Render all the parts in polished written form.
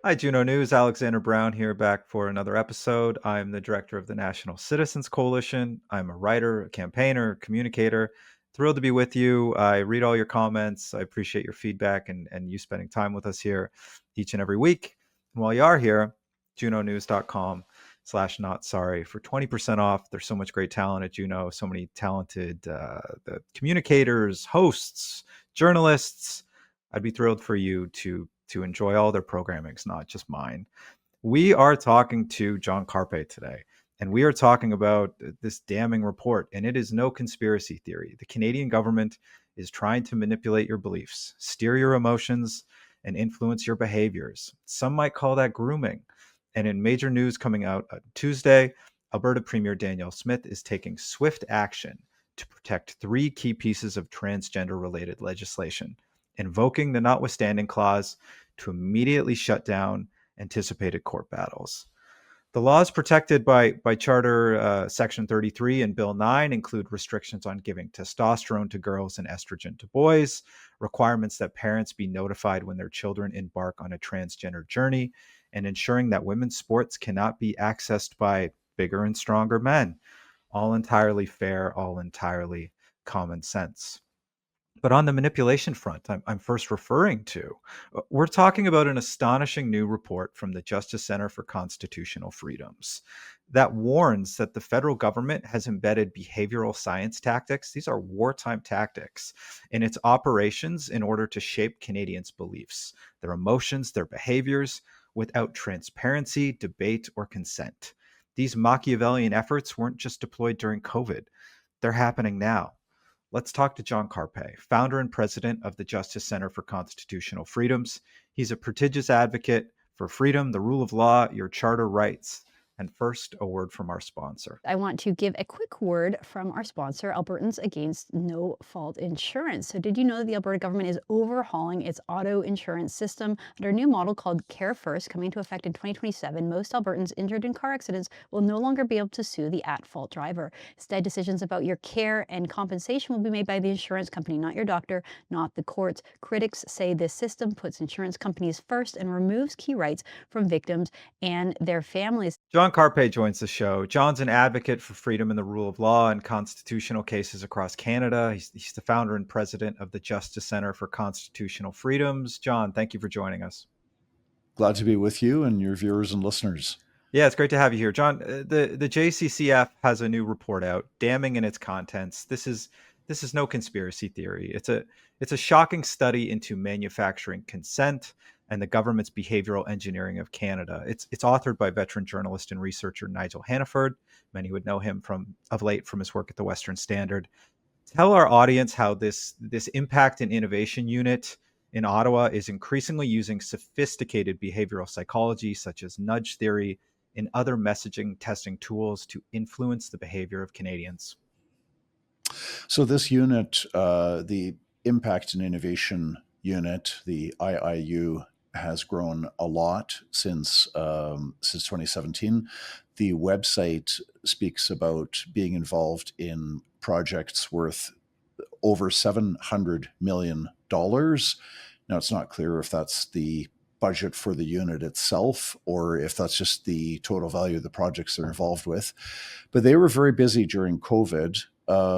Hi, Juno News. Alexander Brown here, back for another episode. I'm the director of the National Citizens Coalition. I'm a writer, a campaigner, communicator. Thrilled to be with you. I read all your comments. I appreciate your feedback and you spending time with us here each and every week. And while you are here, junonews.com/not sorry for 20% off. There's so much great talent at Juno, so many talented the communicators, hosts, journalists. I'd be thrilled for you to enjoy all their programmings, not just mine. We are talking to John Carpay today, and we are talking about this damning report, and it is no conspiracy theory. The Canadian government is trying to manipulate your beliefs, steer your emotions, and influence your behaviors. Some might call that grooming. And in major news coming out on Tuesday, Alberta Premier Danielle Smith is taking swift action to protect three key pieces of transgender related legislation, invoking the notwithstanding clause to immediately shut down anticipated court battles. The laws protected by Charter Section 33 and Bill 9 include restrictions on giving testosterone to girls and estrogen to boys, requirements that parents be notified when their children embark on a transgender journey, and ensuring that women's sports cannot be accessed by bigger and stronger men. All entirely fair, all entirely common sense. But on the manipulation front, I'm first referring to, we're talking about an astonishing new report from the Justice Center for Constitutional Freedoms that warns that the federal government has embedded behavioral science tactics, these are wartime tactics, in its operations in order to shape Canadians' beliefs, their emotions, their behaviors, without transparency, debate, or consent. These Machiavellian efforts weren't just deployed during COVID, they're happening now. Let's talk to John Carpay, founder and president of the Justice Center for Constitutional Freedoms. He's a prestigious advocate for freedom, the rule of law, your charter rights. And first, a word from our sponsor. I want to give a quick word from our sponsor, Albertans Against No Fault Insurance. So, did you know that the Alberta government is overhauling its auto insurance system under a new model called Care First, coming into effect in 2027? Most Albertans injured in car accidents will no longer be able to sue the at-fault driver. Instead, decisions about your care and compensation will be made by the insurance company, not your doctor, not the courts. Critics say this system puts insurance companies first and removes key rights from victims and their families. John Carpay joins the show. John's an advocate for freedom and the rule of law in constitutional cases across Canada. He's the founder and president of the Justice Center for Constitutional Freedoms. John, thank you for joining us. Glad to be with you and your viewers and listeners. Yeah, it's great to have you here, John. The JCCF has a new report out, damning in its contents. This is no conspiracy theory. It's a shocking study into manufacturing consent and the government's behavioral engineering of Canada. It's authored by veteran journalist and researcher Nigel Hannaford. Many would know him from of late from his work at the Western Standard. Tell our audience how this impact and innovation unit in Ottawa is increasingly using sophisticated behavioral psychology such as nudge theory and other messaging testing tools to influence the behavior of Canadians. So this unit, the Impact and Innovation Unit, the IIU, has grown a lot since 2017. The website speaks about being involved in projects worth over $700 million. Now, it's not clear if that's the budget for the unit itself or if that's just the total value of the projects they're involved with. But they were very busy during COVID.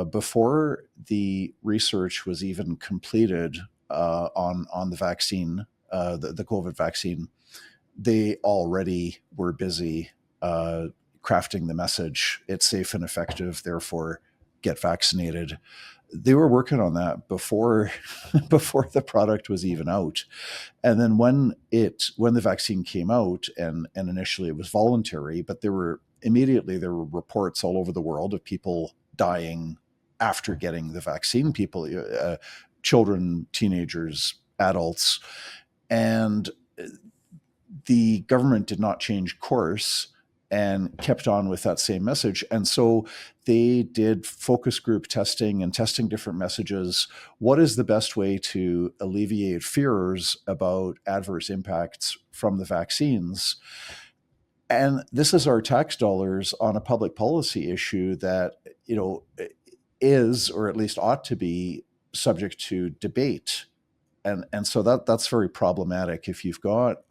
Before the research was even completed on the vaccine, the COVID vaccine, they already were busy crafting the message. It's safe and effective, therefore get vaccinated. They were working on that before before the product was even out. And then when the vaccine came out, and initially it was voluntary, but there were reports all over the world of people dying after getting the vaccine, people, children, teenagers, adults, and the government did not change course and kept on with that same message. And so they did focus group testing and testing different messages. What is the best way to alleviate fears about adverse impacts from the vaccines? And this is our tax dollars on a public policy issue that, is, or at least ought to be, subject to debate. and so that's very problematic. If you've got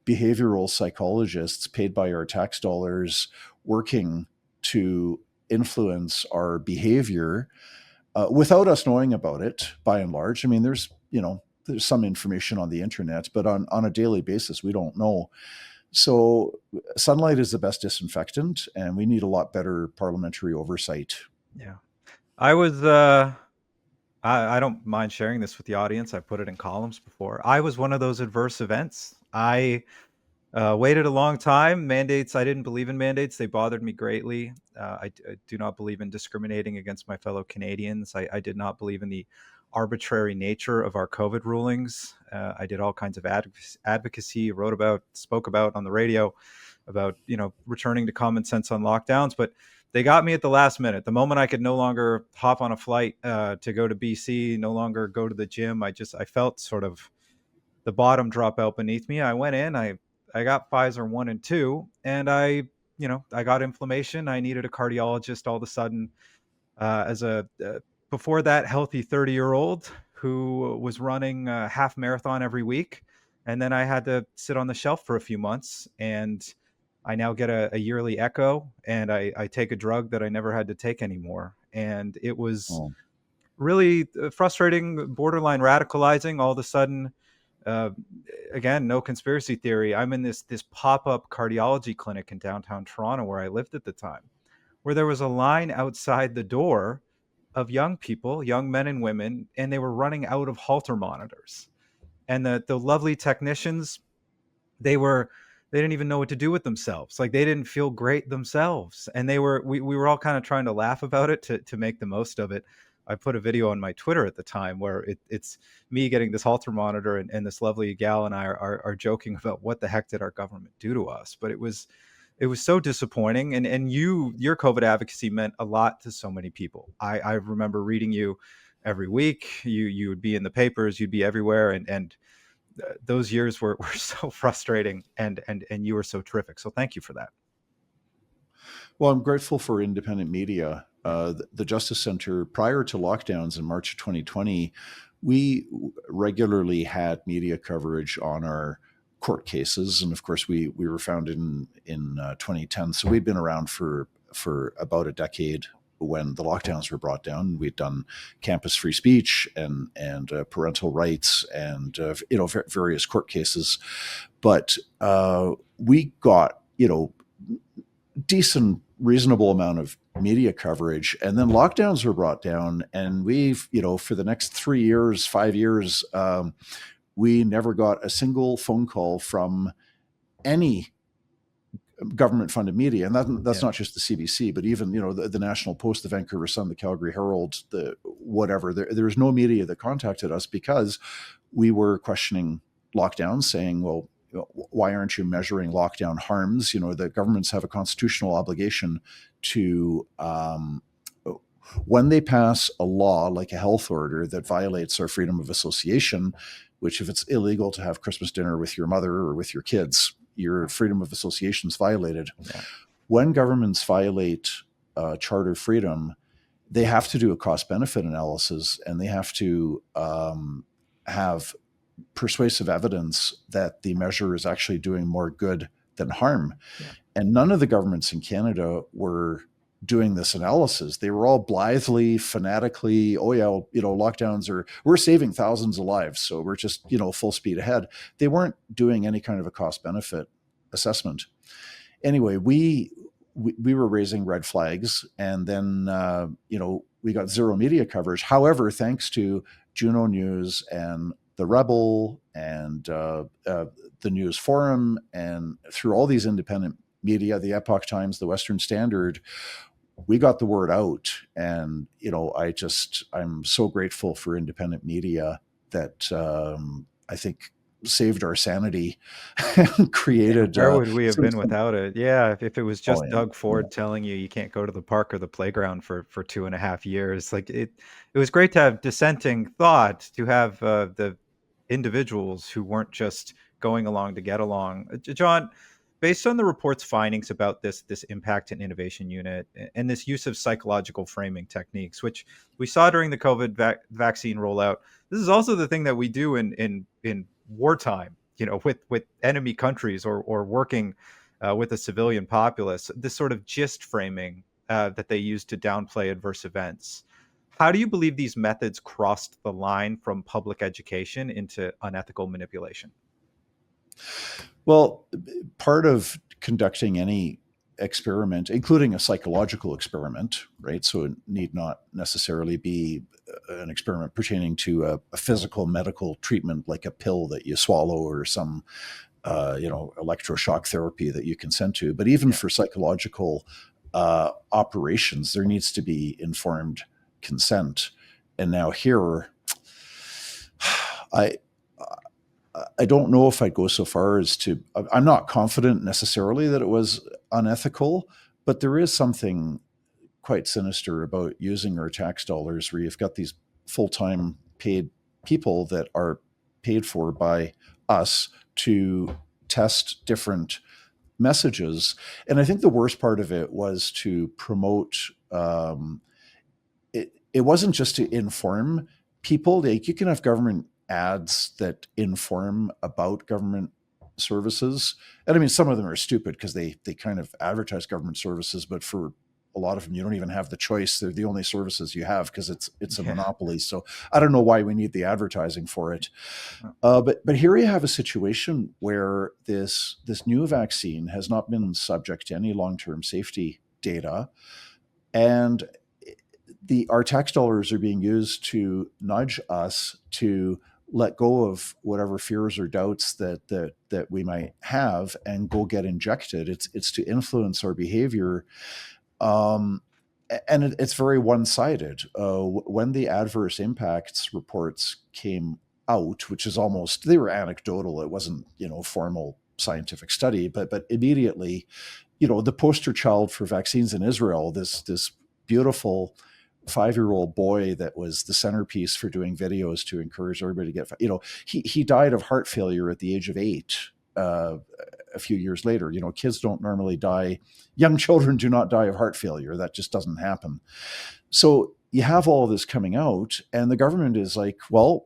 behavioral psychologists paid by our tax dollars working to influence our behavior without us knowing about it, by and large. I mean, there's some information on the internet, but on a daily basis, we don't know. So sunlight is the best disinfectant, and we need a lot better parliamentary oversight. Yeah. I was I don't mind sharing this with the audience. I put it in columns before. I was one of those adverse events. I waited a long time. Mandates, I didn't believe in mandates. They bothered me greatly. I do not believe in discriminating against my fellow Canadians. I did not believe in the arbitrary nature of our COVID rulings. I did all kinds of advocacy, spoke about on the radio about, returning to common sense on lockdowns. But they got me at the last minute. The moment I could no longer hop on a flight to go to BC, no longer go to the gym, I felt sort of the bottom drop out beneath me. I went in, I got Pfizer 1 and 2, and I got inflammation. I needed a cardiologist all of a sudden as a before that healthy 30-year-old who was running a half marathon every week. And then I had to sit on the shelf for a few months, and I now get a yearly echo, and I take a drug that I never had to take anymore. And it was really frustrating, borderline radicalizing. All of a sudden, again, no conspiracy theory, I'm in this pop-up cardiology clinic in downtown Toronto where I lived at the time, where there was a line outside the door of young people, young men and women, and they were running out of Holter monitors. And the lovely technicians, they didn't even know what to do with themselves. Like, they didn't feel great themselves. And we were all kind of trying to laugh about it to make the most of it. I put a video on my Twitter at the time where it's me getting this Holter monitor, and this lovely gal and I are joking about what the heck did our government do to us. But it was so disappointing. And your COVID advocacy meant a lot to so many people. I remember reading you every week. You would be in the papers, you'd be everywhere. And those years were so frustrating, and you were so terrific. So thank you for that. Well, I'm grateful for independent media. The Justice Centre, prior to lockdowns in March of 2020, we regularly had media coverage on our court cases. And of course, we were founded in 2010. So we'd been around for about a decade when the lockdowns were brought down. We'd done campus free speech and parental rights and various court cases, but we got decent, reasonable amount of media coverage, and then lockdowns were brought down, and we've for the next 3 years, 5 years, we never got a single phone call from any government-funded media, and that's not just the CBC, but even the National Post, the Vancouver Sun, the Calgary Herald, the whatever. There's no media that contacted us because we were questioning lockdowns, saying, well, why aren't you measuring lockdown harms? The governments have a constitutional obligation to, when they pass a law like a health order that violates our freedom of association, which if it's illegal to have Christmas dinner with your mother or with your kids, your freedom of association is violated. Yeah. When governments violate charter freedom, they have to do a cost-benefit analysis, and they have to have persuasive evidence that the measure is actually doing more good than harm. Yeah. And none of the governments in Canada were doing this analysis. They were all blithely, fanatically, lockdowns we're saving thousands of lives, so we're just, full speed ahead. They weren't doing any kind of a cost-benefit assessment. Anyway, we were raising red flags, and then, we got zero media coverage. However, thanks to Juno News and The Rebel and the News Forum, and through all these independent media, the Epoch Times, the Western Standard, we got the word out. And, I'm so grateful for independent media that I think saved our sanity and created. Where would we have been without it? Yeah, if it was just Doug Ford telling you can't go to the park or the playground for 2.5 years, like it was great to have dissenting thought, to have the individuals who weren't just going along to get along. John, based on the report's findings about this impact and innovation unit and this use of psychological framing techniques, which we saw during the COVID vaccine rollout, this is also the thing that we do in wartime, with enemy countries or working with a civilian populace. This sort of gist framing that they use to downplay adverse events. How do you believe these methods crossed the line from public education into unethical manipulation? Well, part of conducting any experiment, including a psychological experiment, right? So it need not necessarily be an experiment pertaining to a physical medical treatment like a pill that you swallow or some electroshock therapy that you consent to. But even for psychological operations, there needs to be informed consent. And now here, I don't know if I'd go so far as to, I'm not confident necessarily that it was unethical, but there is something quite sinister about using our tax dollars where you've got these full-time paid people that are paid for by us to test different messages. And I think the worst part of it was to promote, it wasn't just to inform people. Like, you can have government ads that inform about government services. And I mean, some of them are stupid because they kind of advertise government services, but for a lot of them, you don't even have the choice. They're the only services you have because it's a monopoly. So I don't know why we need the advertising for it. But here you have a situation where this new vaccine has not been subject to any long-term safety data, and our tax dollars are being used to nudge us to let go of whatever fears or doubts that we might have and go get injected. It's to influence our behavior. And it's very one-sided. When the adverse impacts reports came out, which is they were anecdotal. It wasn't, formal scientific study, but immediately, the poster child for vaccines in Israel, this beautiful 5-year-old boy that was the centerpiece for doing videos to encourage everybody to get, he died of heart failure at the age of 8. A few years later, kids don't normally die. Young children do not die of heart failure. That just doesn't happen. So you have all this coming out, and the government is like, well,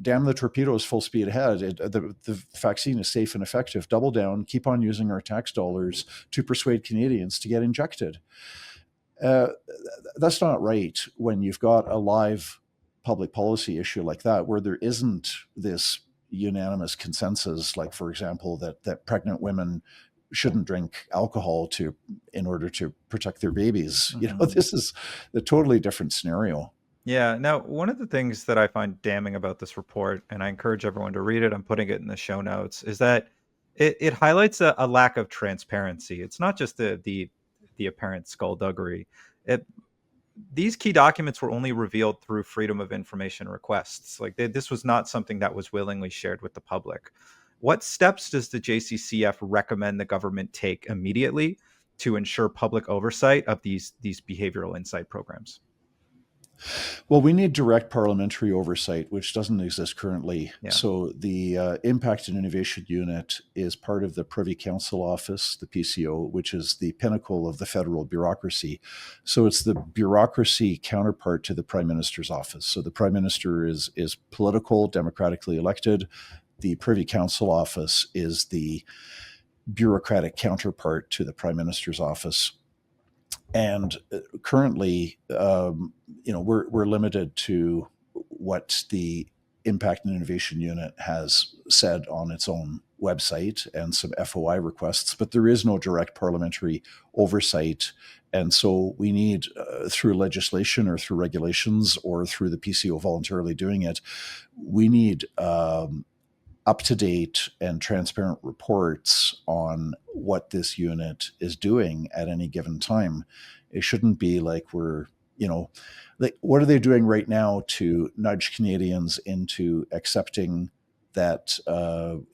damn the torpedoes, full speed ahead. The vaccine is safe and effective. Double down, keep on using our tax dollars to persuade Canadians to get injected. That's not right when you've got a live public policy issue like that, where there isn't this unanimous consensus, like, for example, that pregnant women shouldn't drink alcohol in order to protect their babies. Mm-hmm. This is a totally different scenario. Yeah. Now, one of the things that I find damning about this report, and I encourage everyone to read it, I'm putting it in the show notes, is that it highlights a lack of transparency. It's not just the apparent skullduggery. These key documents were only revealed through freedom of information requests. Like, this was not something that was willingly shared with the public. What steps does the JCCF recommend the government take immediately to ensure public oversight of these behavioral insight programs? Well, we need direct parliamentary oversight, which doesn't exist currently. Yeah. So the Impact and Innovation Unit is part of the Privy Council Office, the PCO, which is the pinnacle of the federal bureaucracy. So it's the bureaucracy counterpart to the Prime Minister's office. So the Prime Minister is political, democratically elected. The Privy Council Office is the bureaucratic counterpart to the Prime Minister's office. And currently, we're limited to what the Impact and Innovation Unit has said on its own website and some FOI requests, but there is no direct parliamentary oversight. And so we need, through legislation or through regulations or through the PCO voluntarily doing it, we need up-to-date and transparent reports on what this unit is doing at any given time. It shouldn't be like what are they doing right now to nudge Canadians into accepting that,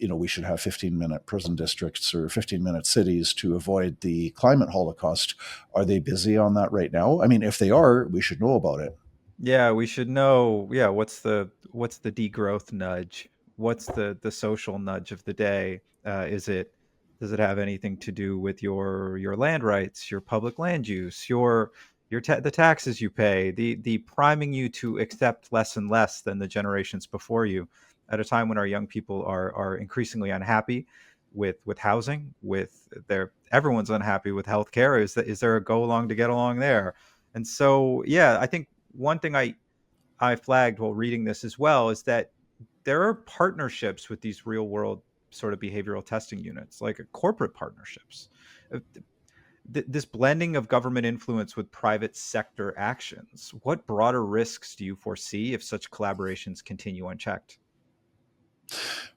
we should have 15-minute prison districts or 15-minute cities to avoid the climate holocaust? Are they busy on that right now? I mean, if they are, we should know about it. Yeah, we should know. Yeah, what's the degrowth nudge? What's the social nudge of the day? Is it Does it have anything to do with your land rights, your public land use, the taxes you pay, the priming you to accept less and less than the generations before you, at a time when our young people are increasingly unhappy with housing, with their everyone's unhappy with healthcare. Is there a go along to get along there? And so, yeah, I think one thing I flagged while reading this as well is that there are partnerships with these real world sort of behavioral testing units, like corporate partnerships. Uh, This blending of government influence with private sector actions. What broader risks do you foresee if such collaborations continue unchecked?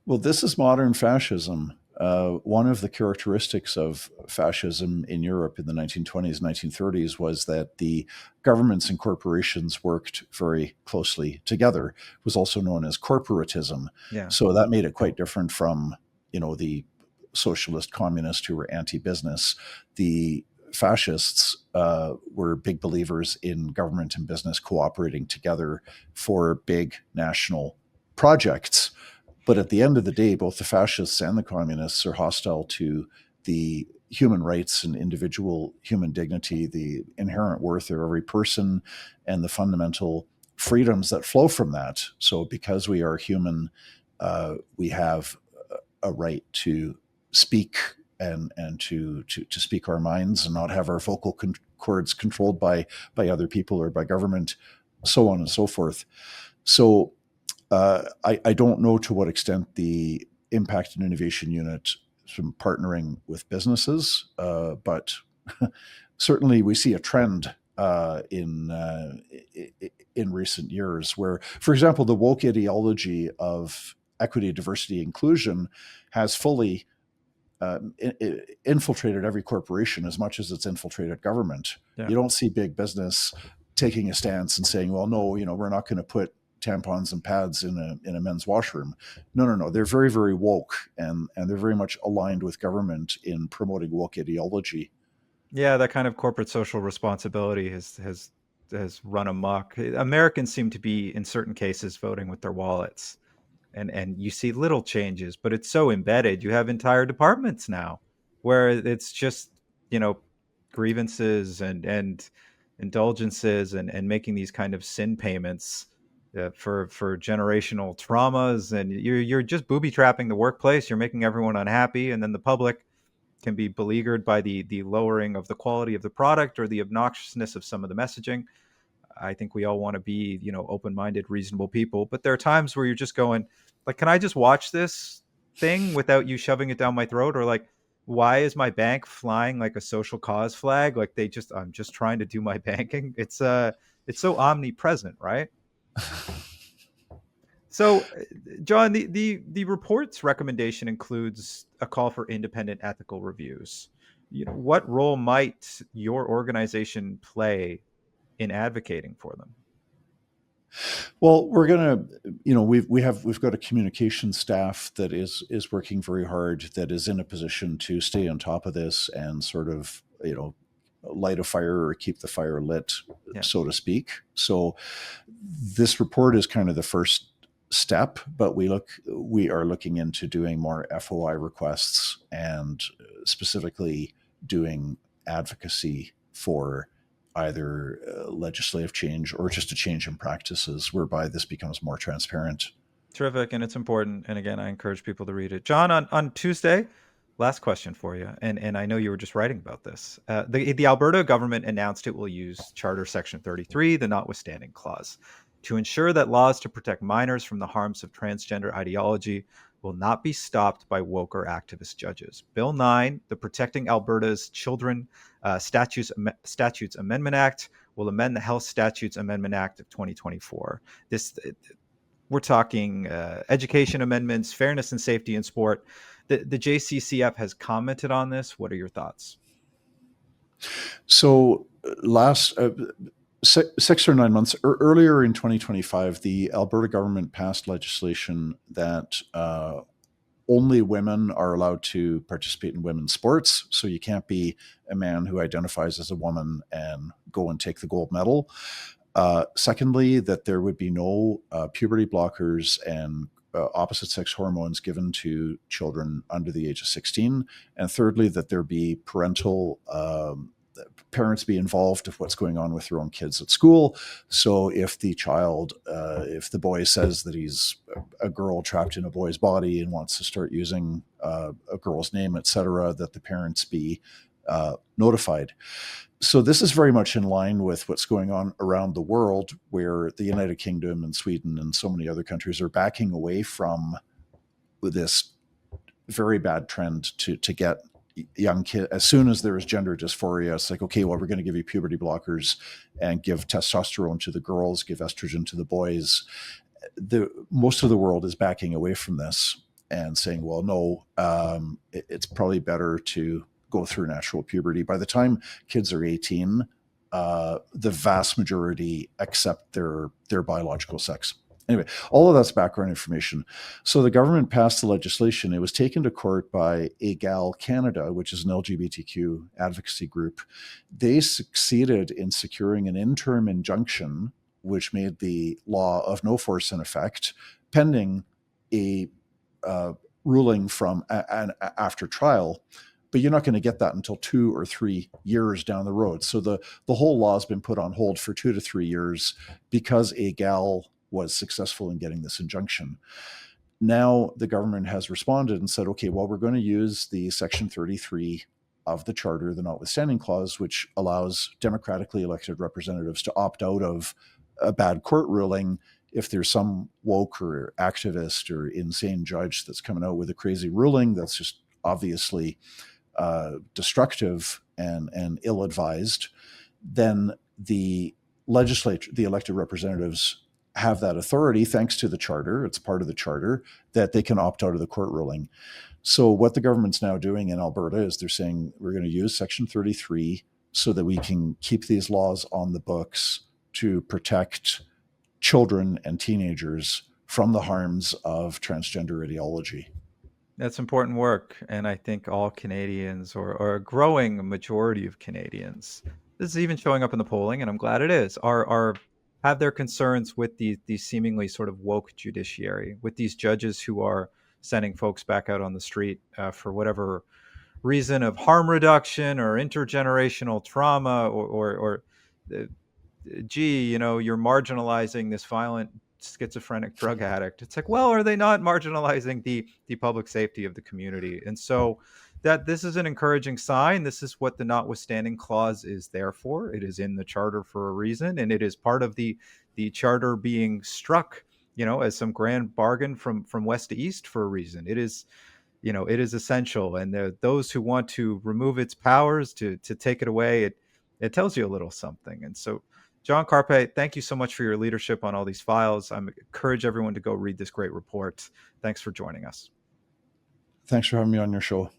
Well, this is modern fascism. One of the characteristics of fascism in Europe in the 1920s, 1930s was that the governments and corporations worked very closely together. It was also known as corporatism. Yeah. So that made it quite different from, the socialist communists who were anti-business. The fascists were big believers in government and business cooperating together for big national projects. But at the end of the day, both the fascists and the communists are hostile to the human rights and individual human dignity, the inherent worth of every person, and the fundamental freedoms that flow from that. So, because we are human, we have a right to speak and to speak our minds and not have our vocal cords controlled by other people or by government, so on and so forth. So I don't know to what extent the Impact and Innovation Unit is from partnering with businesses, but certainly we see a trend in recent years where, for example, the woke ideology of equity, diversity, inclusion has fully infiltrated every corporation as much as it's infiltrated government. Yeah. You don't see big business taking a stance and saying, well, no, we're not going to put tampons and pads in a men's washroom. No. They're very, very woke, and they're very much aligned with government in promoting woke ideology. Yeah, that kind of corporate social responsibility has run amok. Americans seem to be, in certain cases, voting with their wallets. And you see little changes, but it's so embedded. You have entire departments now where it's just, grievances and indulgences and making these kind of sin payments for generational traumas, and you're just booby trapping the workplace. You're making everyone unhappy, and then the public can be beleaguered by the lowering of the quality of the product or the obnoxiousness of some of the messaging. I think we all want to be, open-minded, reasonable people, but there are times where you're just going, like, can I just watch this thing without you shoving it down my throat? Or like, why is my bank flying like a social cause flag? Like I'm just trying to do my banking. It's so omnipresent, right? So, John, the report's recommendation includes a call for independent ethical reviews. What role might your organization play in advocating for them? Well, we're gonna, we've got a communication staff that is working very hard, that is in a position to stay on top of this and sort of, light a fire or keep the fire lit, Yeah. so to speak. So this report is kind of the first step, but we are looking into doing more FOI requests and specifically doing advocacy for either legislative change or just a change in practices whereby this becomes more transparent. Terrific, and it's important. And again, I encourage people to read it. John, on Tuesday, last question for you, and I know you were just writing about this. The Alberta government announced it will use Charter Section 33, the notwithstanding clause, to ensure that laws to protect minors from the harms of transgender ideology will not be stopped by woke or activist judges. Bill 9, the Protecting Alberta's Children Statutes Amendment Act, will amend the Health Statutes Amendment Act of 2024. We're talking education amendments, fairness and safety in sport. The JCCF has commented on this. What are your thoughts? So last 6 or 9 months earlier in 2025, the Alberta government passed legislation that only women are allowed to participate in women's sports. So you can't be a man who identifies as a woman and go and take the gold medal. Secondly, that there would be no puberty blockers and opposite sex hormones given to children under the age of 16. And thirdly, that there be parents be involved of what's going on with their own kids at school. So if the child, if the boy says that he's a girl trapped in a boy's body and wants to start using a girl's name, etc., that the parents be notified. So this is very much in line with what's going on around the world, where the United Kingdom and Sweden and so many other countries are backing away from this very bad trend to get young kids. As soon as there is gender dysphoria, it's like, okay, well, we're going to give you puberty blockers and give testosterone to the girls, give estrogen to the boys. Most of the world is backing away from this and saying, well, no, it's probably better to go through natural puberty. By the time kids are 18, the vast majority accept their biological sex. Anyway, all of that's background information. So the government passed the legislation. It was taken to court by Egal Canada, which is an LGBTQ advocacy group. They succeeded in securing an interim injunction, which made the law of no force in effect, pending a ruling from after trial. But you're not going to get that until 2 or 3 years down the road. So the whole law has been put on hold for 2 to 3 years because Egal was successful in getting this injunction. Now the government has responded and said, okay, well, we're going to use the Section 33 of the Charter, the notwithstanding clause, which allows democratically elected representatives to opt out of a bad court ruling if there's some woke or activist or insane judge that's coming out with a crazy ruling that's just obviously destructive and ill-advised. Then the legislature, the elected representatives, have that authority, thanks to the Charter, it's part of the Charter, that they can opt out of the court ruling. So what the government's now doing in Alberta is they're saying we're going to use Section 33 so that we can keep these laws on the books to protect children and teenagers from the harms of transgender ideology. That's important work. And I think all Canadians, or a growing majority of Canadians, this is even showing up in the polling, and I'm glad it is, are have their concerns with these seemingly sort of woke judiciary, with these judges who are sending folks back out on the street for whatever reason of harm reduction or intergenerational trauma, or gee, you're marginalizing this violent schizophrenic drug addict. It's like, well, are they not marginalizing the public safety of the community? And so that this is an encouraging sign. This is what the notwithstanding clause is there for. It is in the Charter for a reason, and it is part of the Charter being struck, as some grand bargain from west to east for a reason. It is, it is essential. And those who want to remove its powers, to take it away, it tells you a little something. And so, John Carpe, thank you so much for your leadership on all these files. I encourage everyone to go read this great report. Thanks for joining us. Thanks for having me on your show.